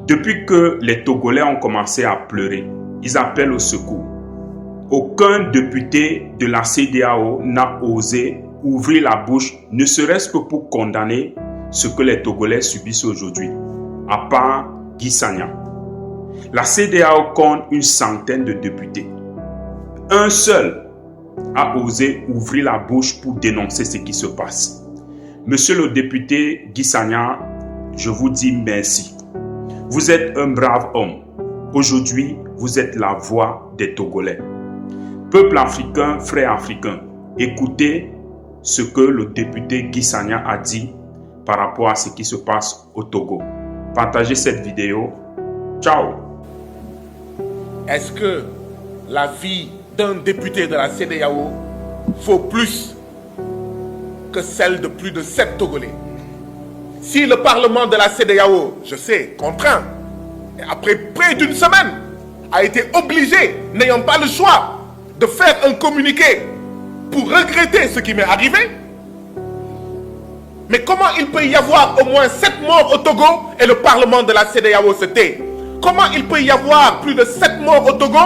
Depuis que les Togolais ont commencé à pleurer, ils appellent au secours. Aucun député de la CEDEAO n'a osé ouvrir la bouche, ne serait-ce que pour condamner ce que les Togolais subissent aujourd'hui, à part Guy Sagna. La CEDEAO compte une centaine de députés. Un seul a osé ouvrir la bouche pour dénoncer ce qui se passe. Monsieur le député Guy Sagna, je vous dis merci. Vous êtes un brave homme. Aujourd'hui, vous êtes la voix des Togolais. Peuple africain, frères africains, écoutez ce que le député Guy Sagna a dit par rapport à ce qui se passe au Togo. Partagez cette vidéo. Ciao. Est-ce que la vie d'un député de la CEDEAO vaut plus que celle de plus de 7 Togolais? Si le Parlement de la CEDEAO, je sais, contraint, et après près d'une semaine, a été obligé, n'ayant pas le choix, de faire un communiqué pour regretter ce qui m'est arrivé, mais comment il peut y avoir au moins 7 morts au Togo et le Parlement de la CEDEAO se tait? Comment il peut y avoir plus de 7 morts au Togo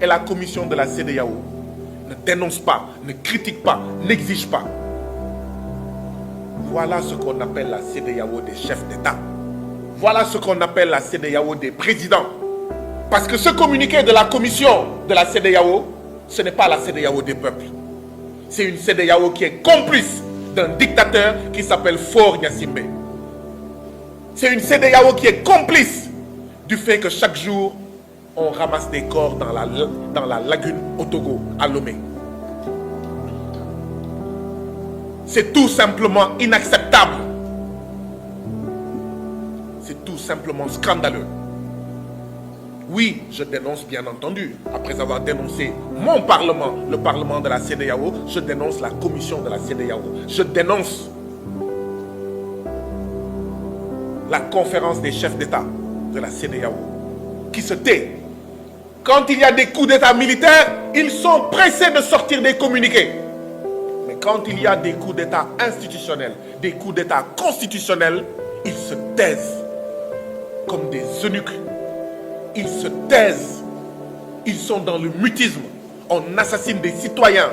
et la commission de la CEDEAO ne dénonce pas, ne critique pas, n'exige pas? Voilà ce qu'on appelle la CEDEAO des chefs d'État. Voilà ce qu'on appelle la CEDEAO des présidents. Parce que ce communiqué de la commission de la CEDEAO, ce n'est pas la CEDEAO des peuples. C'est une CEDEAO qui est complice d'un dictateur qui s'appelle Faure Gnassingbé. C'est une CEDEAO qui est complice du fait que chaque jour, on ramasse des corps dans la lagune au Togo, à Lomé. C'est tout simplement inacceptable. C'est tout simplement scandaleux. Oui, je dénonce bien entendu. Après avoir dénoncé mon Parlement, le Parlement de la CEDEAO, je dénonce la commission de la CEDEAO. Je dénonce la conférence des chefs d'État de la CEDEAO qui se tait. Quand il y a des coups d'État militaires, ils sont pressés de sortir des communiqués. Mais quand il y a des coups d'État institutionnels, des coups d'État constitutionnels, ils se taisent comme des eunuques. Ils se taisent. Ils sont dans le mutisme. On assassine des citoyens.